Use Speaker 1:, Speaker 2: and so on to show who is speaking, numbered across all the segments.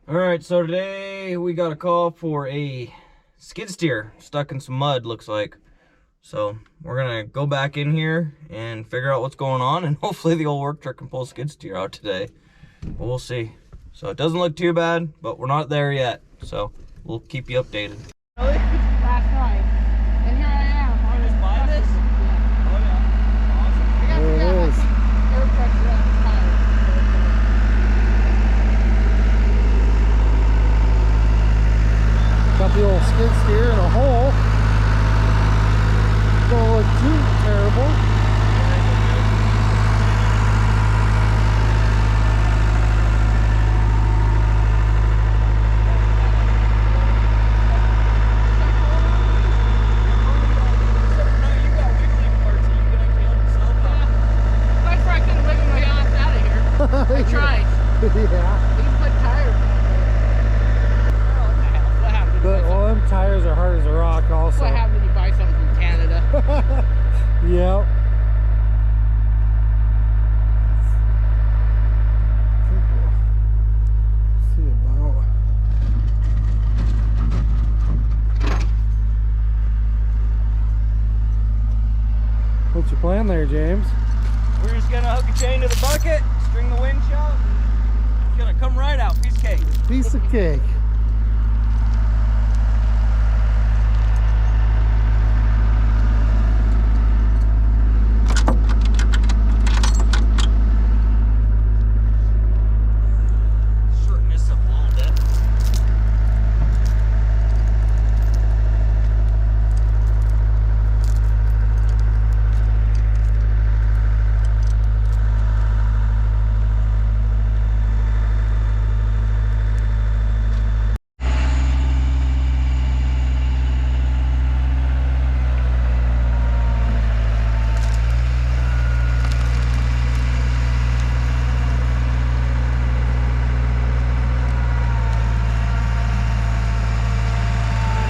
Speaker 1: Alright, so today we got a call for a skid steer stuck in some mud, looks like. So we're gonna go back in here and figure out what's going on, and hopefully the old work truck can pull a skid steer out today. But we'll see. So it doesn't look too bad, but we're not there yet. So we'll keep you updated.
Speaker 2: Really? Last night. And here I am.
Speaker 1: You just buy this? Yeah. Oh yeah. Awesome.
Speaker 2: There it is. Air pressure on the tire.
Speaker 3: Got the old skid steer in a hole. Don't look too terrible.
Speaker 2: I tried.
Speaker 3: Yeah.
Speaker 2: You put tires on.
Speaker 3: But all them tires are hard as a rock also.
Speaker 2: What happens when you buy something from Canada?
Speaker 3: Yep. See about. What's your plan there, James?
Speaker 1: We're just gonna hook a chain to the bucket, string the winch out, and it's gonna come right out. Piece of cake.
Speaker 3: Piece of cake.
Speaker 1: Shorten this up a little bit.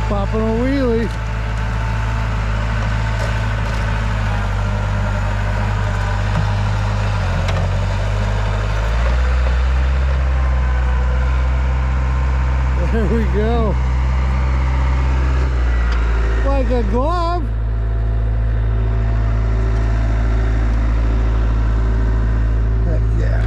Speaker 3: Popping a wheelie. There we go. Like a glove. Heck yeah.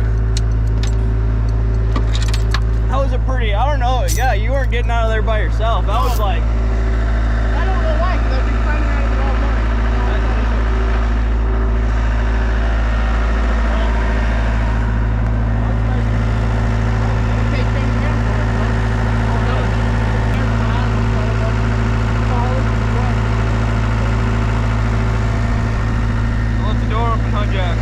Speaker 1: That was a pretty, I don't know, yeah, you weren't getting out of there by yourself. That was like,
Speaker 2: I don't know why, because I've been finding out of it all morning. Okay, change again for it, huh? Oh, no. There's the last one. Solid.
Speaker 1: I'll let the door open, huh, Jack?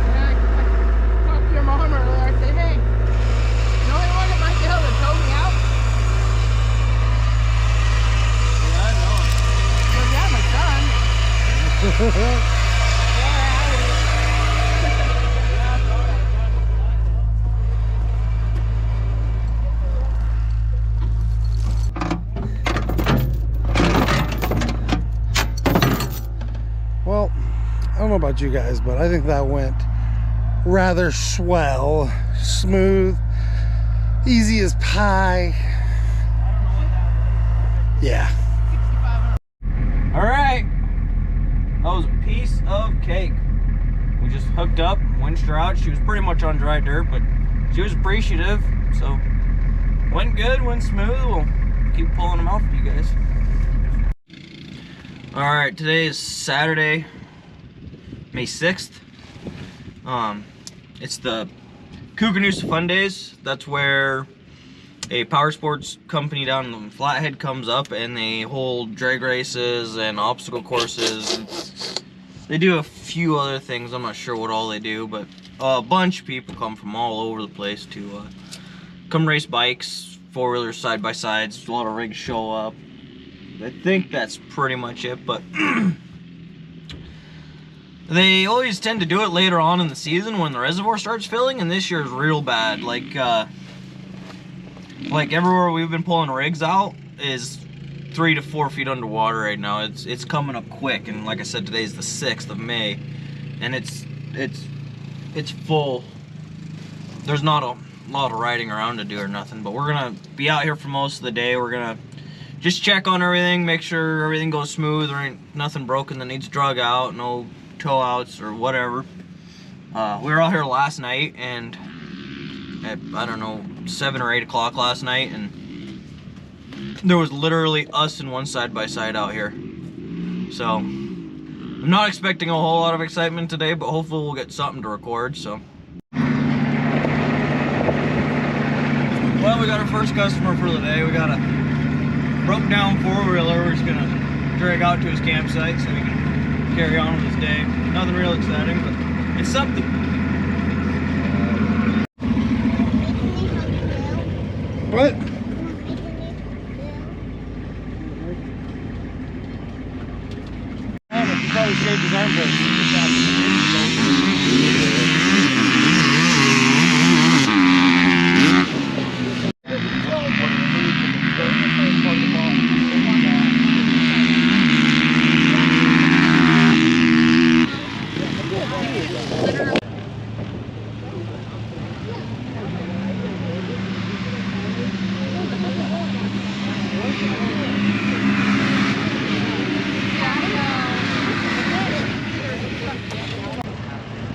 Speaker 2: Yeah, I talked to your mom earlier. I said, hey, the only one that might be able to tow me out.
Speaker 1: Yeah, I know.
Speaker 2: Well, yeah, my son.
Speaker 3: Well, I don't know about you guys, but I think that went rather swell, smooth, easy as pie. Yeah.
Speaker 1: All right, that was a piece of cake. We just hooked up, winched her out. She was pretty much on dry dirt, but she was appreciative, so went good, went smooth. We'll keep pulling them out for you guys. All right, today is Saturday, May 6th. It's the Cougar Fun Days. That's where a power sports company down in Flathead comes up and they hold drag races and obstacle courses. They do a few other things. I'm not sure what all they do, but a bunch of people come from all over the place to come race bikes, four-wheelers, side-by-sides. A lot of rigs show up. I think that's pretty much it, but they always tend to do it later on in the season when the reservoir starts filling, and this year is real bad. Like everywhere we've been pulling rigs out is 3 to 4 feet underwater right now. It's coming up quick, and like I said, today's the 6th of May, and it's full there's not a lot of riding around to do or nothing, but we're gonna be out here for most of the day. We're gonna just check on everything, make sure everything goes smooth, there ain't nothing broken that needs drug out, no tow outs or whatever. We were out here last night, and at, I don't know, 7 or 8 o'clock last night, and there was literally us and one side-by-side out here. So I'm not expecting a whole lot of excitement today, but hopefully we'll get something to record. So, well, we got our first customer for the day. We got a broke down 4-wheeler. We're just gonna drag out to his campsite so he can carry on with his day. Nothing real exciting, but it's something.
Speaker 3: What? He probably shaved his armpits.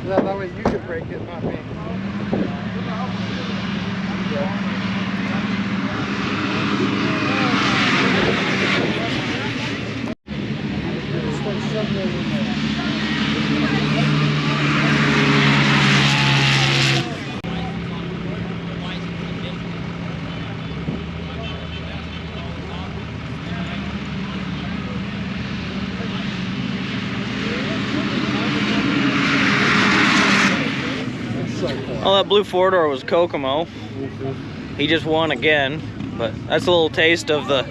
Speaker 3: That way you can break it, not me.
Speaker 1: Well, that blue 4-door was Kokomo. He just won again, but that's a little taste of the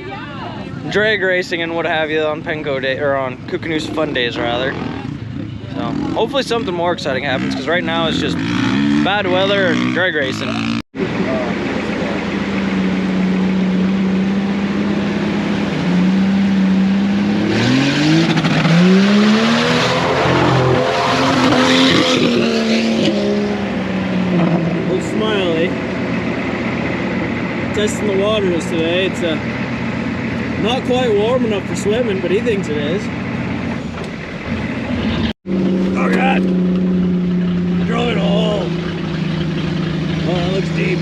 Speaker 1: drag racing and what have you on Penco Day, or on Kukanoosa Fun Days rather. So hopefully something more exciting happens, because right now it's just bad weather and drag racing.
Speaker 4: Testing the waters today. It's not quite warm enough for swimming, but he thinks it is. Oh God! I drove it all. Oh, that looks deep.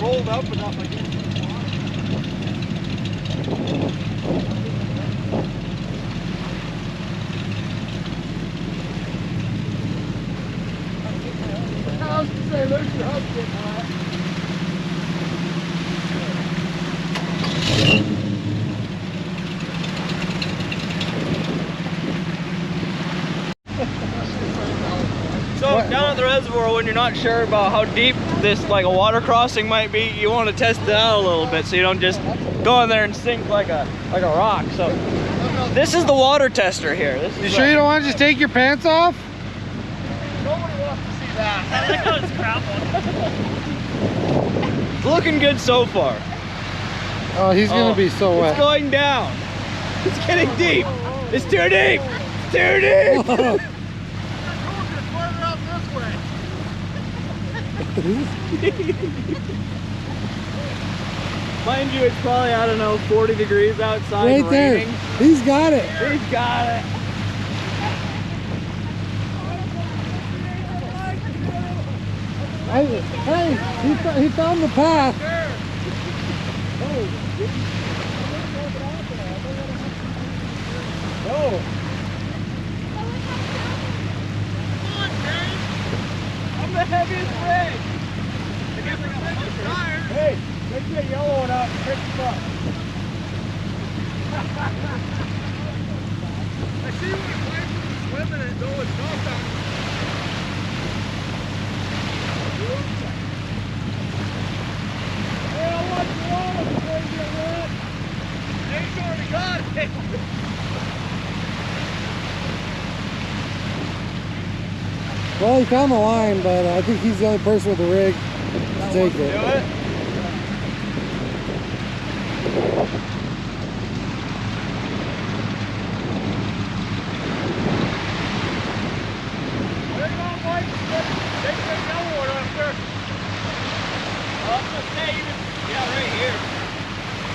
Speaker 3: Rolled up enough against the
Speaker 1: So down at the reservoir, when you're not sure about how deep this, like a water crossing might be, you want to test it out a little bit so you don't just go in there and sink like a rock. So this is the water tester here. This is
Speaker 3: you sure you don't want to just take your pants off?
Speaker 4: Nobody wants to see that. I like how it's gravel.
Speaker 1: It's looking good so far.
Speaker 3: Oh, he's gonna be so wet.
Speaker 1: It's going down. It's getting deep. It's too deep. It's too deep. Mind you, it's probably, I don't know, 40 degrees outside.
Speaker 3: Right there.
Speaker 1: Raining.
Speaker 3: He's got it.
Speaker 1: He's got it.
Speaker 3: Hey, he found the path.
Speaker 1: Oh. I'm the heaviest rig. Hey, take that yellow one out and pick them up. I see you when pipes swimming and going north on.
Speaker 3: Well, he found the line, but I think he's the only person with the rig to take it.
Speaker 4: Do it.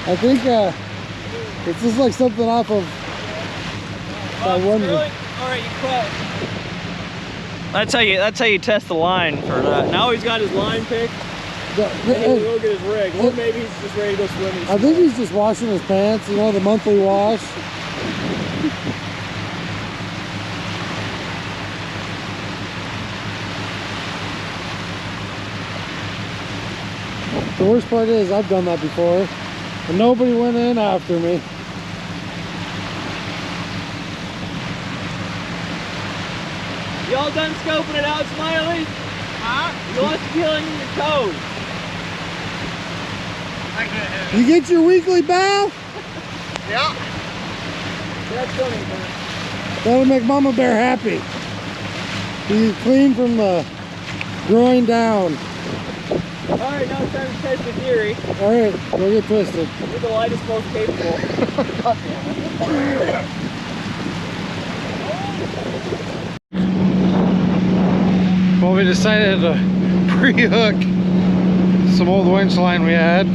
Speaker 3: I think it's just like something off of that one.
Speaker 4: All right, you cut. That's how you test the line for that. Now he's got his line picked. And he'll go get his rig. Or maybe he's just ready to go swimming.
Speaker 3: I think he's just washing his pants, you know, the monthly wash. The worst part is I've done that before and nobody went in after me.
Speaker 4: Y'all done scoping it out, Smiley? Huh? You want feeling in your toes.
Speaker 3: You get your weekly bath?
Speaker 2: Yeah.
Speaker 4: That's funny, man.
Speaker 3: That'll make Mama Bear happy. He's clean from the groin down.
Speaker 4: Alright, now it's time to test the theory.
Speaker 3: Alright, go get twisted.
Speaker 4: You're the lightest, most capable.
Speaker 3: Well, we decided to pre-hook some old winch line we had.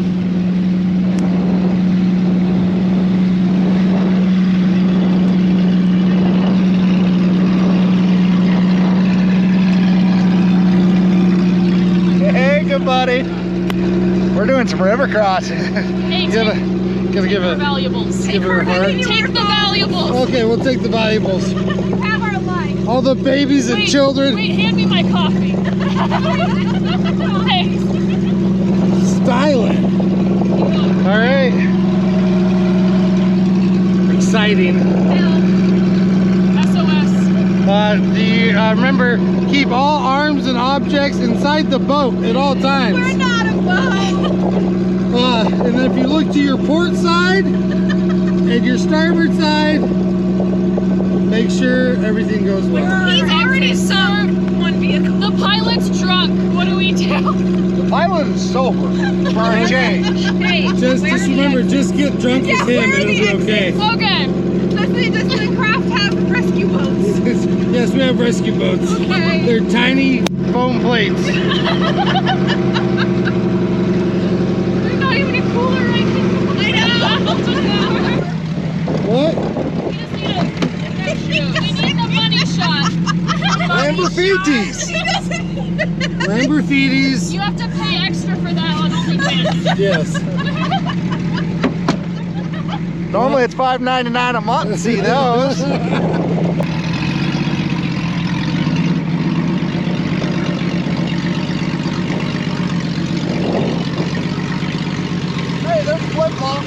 Speaker 2: Hey, good buddy. We're doing some river crossing.
Speaker 5: Hey,
Speaker 3: Gotta give it.
Speaker 5: valuables.
Speaker 3: Give her a heart.
Speaker 5: Take the valuables.
Speaker 3: Okay, we'll take the valuables.
Speaker 5: You have our life.
Speaker 3: All the babies and children.
Speaker 5: Wait, hand me my coffee. Thanks.
Speaker 3: Styling. All right. Exciting.
Speaker 5: SOS.
Speaker 3: Do you remember, keep all arms and objects inside the boat at all times.
Speaker 5: We're not a boat.
Speaker 3: And then if you look to your port side and your starboard side, make sure everything goes well.
Speaker 5: He's already served one vehicle. The pilot's drunk. What do we do?
Speaker 2: The pilot is sober for a change.
Speaker 5: Hey,
Speaker 3: Just remember, just get drunk as him and it'll be okay.
Speaker 5: Logan. Does the craft have rescue boats?
Speaker 3: Yes, we have rescue boats.
Speaker 5: Okay.
Speaker 3: They're tiny foam plates.
Speaker 5: There's not even a cooler right here. I know.
Speaker 3: What?
Speaker 5: We just need a shoes. We need the money shot.
Speaker 2: Lamborghinis.
Speaker 3: Lamborghinis.
Speaker 5: You have to pay extra for that on OnlyFans.
Speaker 3: Yes.
Speaker 2: Normally it's $5.99 a month to see those. Hey, there's a flip-flop.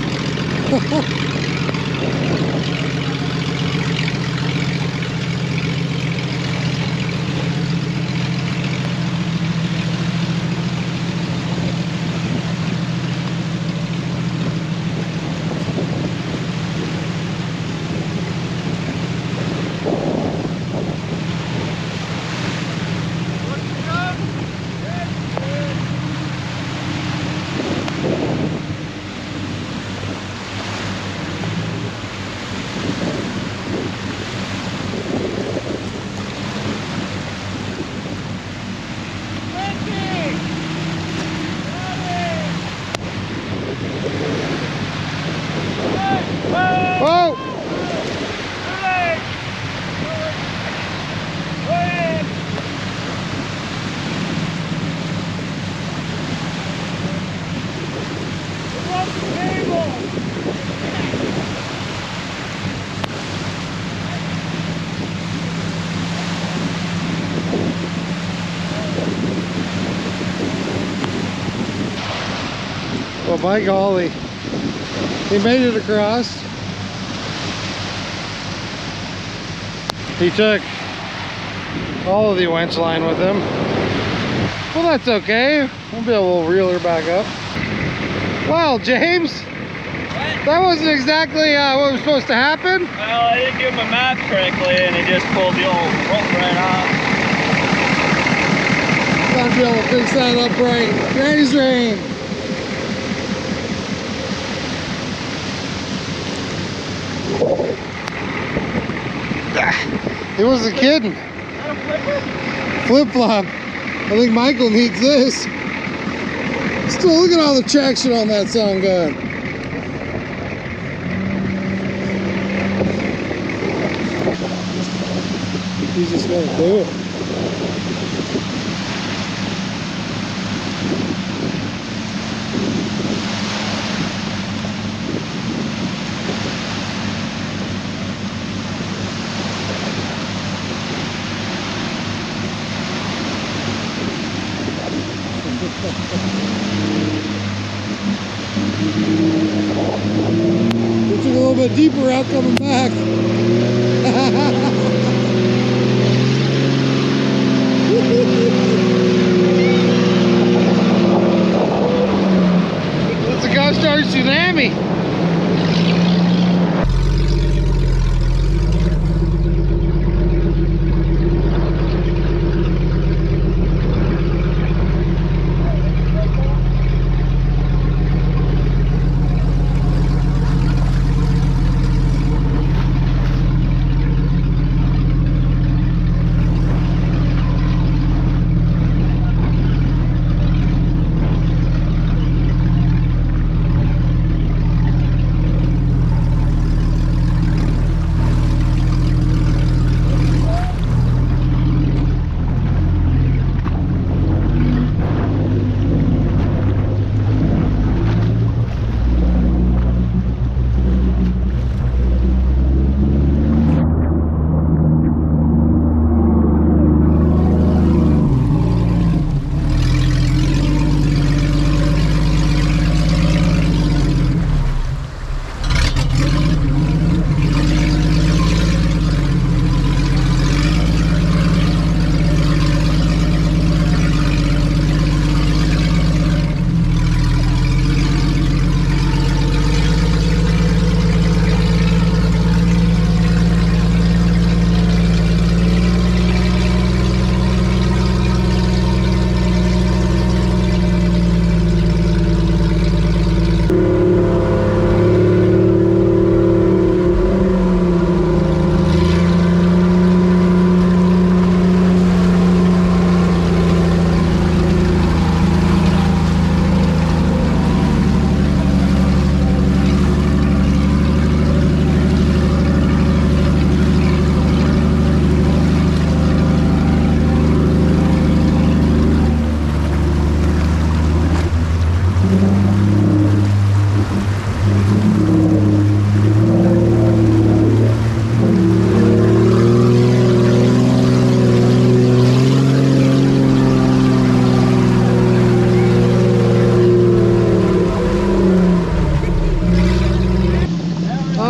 Speaker 3: Oh! Well, by golly, he made it across. He took all of the winch line with him. Well, that's okay. We'll be able to reel her back up. Well, James, that wasn't exactly what was supposed to happen.
Speaker 4: Well, I didn't do my math correctly and it just pulled the old rope right off.
Speaker 3: Gotta be able to fix that up right. Granny's rain. He wasn't kidding. Flip flop. I think Michael needs this. Still, look at all the traction on that sound gun. He's just gonna do it. We took a little bit deeper route coming back. It's a ghost star tsunami.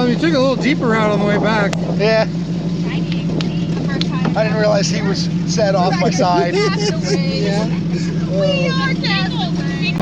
Speaker 3: You took a little deeper route on the way back.
Speaker 6: Yeah. I didn't realize he was set off my side.
Speaker 3: Yeah.
Speaker 5: We are castaways.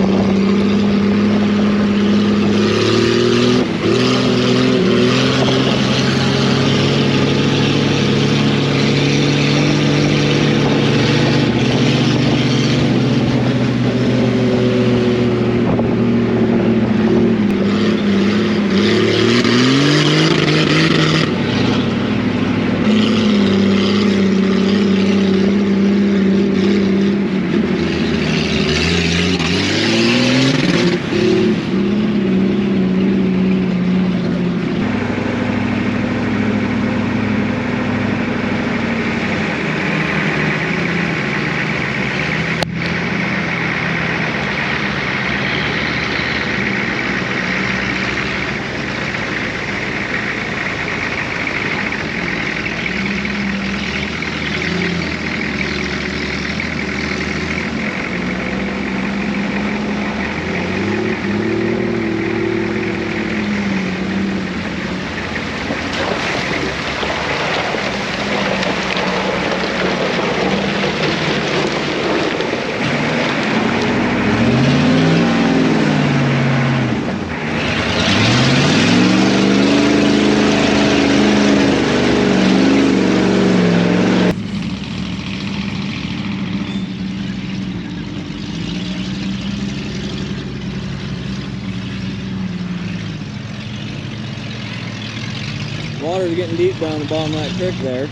Speaker 4: Water's getting deep down the bottom of that creek there.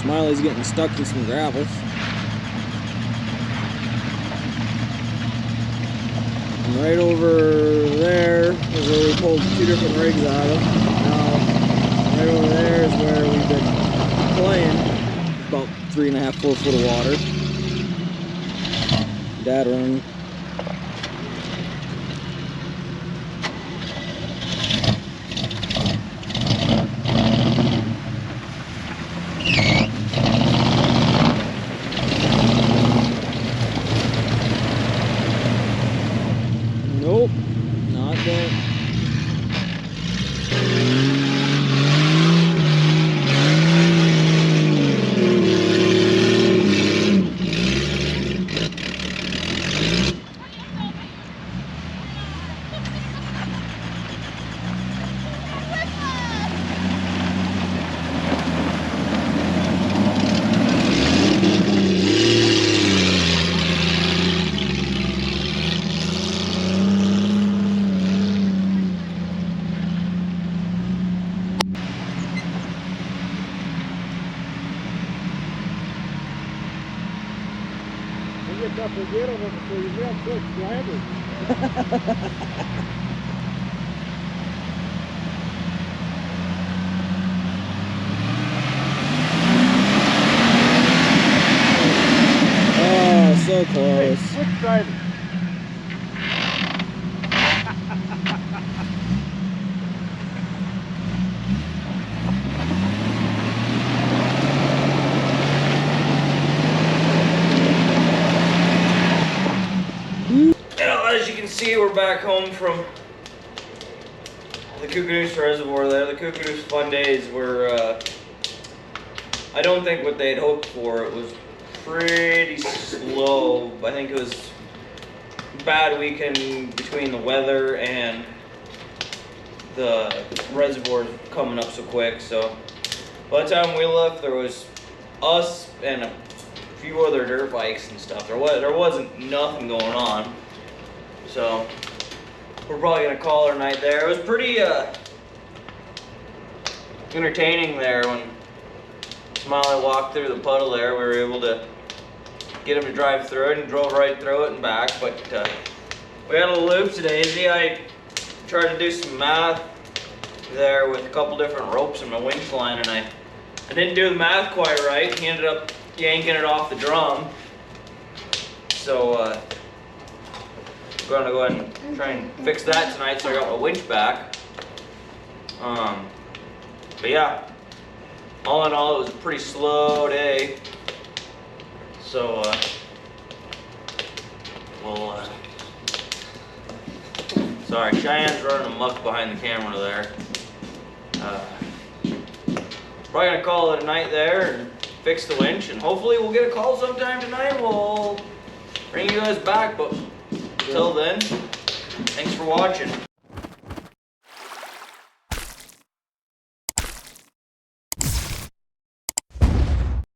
Speaker 4: Smiley's getting stuck in some gravel. And right over there is where we pulled 2 different rigs out of. Now, right over there is where we've been playing. About 3.5, 4 foot of water. Dad running. Nope, not that.
Speaker 3: You get up and get them before you get quick slanders.
Speaker 4: Oh, so close.
Speaker 3: Quick driving.
Speaker 1: As you can see, we're back home from the Cougar Reservoir there. The Cougar Fun Days were, I don't think what they'd hoped for. It was pretty slow. I think it was a bad weekend between the weather and the reservoir coming up so quick. So by the time we left, there was us and a few other dirt bikes and stuff. There wasn't nothing going on. So we're probably gonna call our night there. It was pretty entertaining there when Smiley walked through the puddle there. We were able to get him to drive through it and drove right through it and back. But we had a loop today. I tried to do some math there with a couple different ropes in my winch line, and I didn't do the math quite right. He ended up yanking it off the drum. So we're gonna go ahead and try and fix that tonight so I got my winch back. But yeah, all in all, it was a pretty slow day. So we'll sorry, Cheyenne's running amok behind the camera there. Probably gonna call it a night there and fix the winch, and hopefully we'll get a call sometime tonight. We'll bring you guys back, but until then, thanks for watching.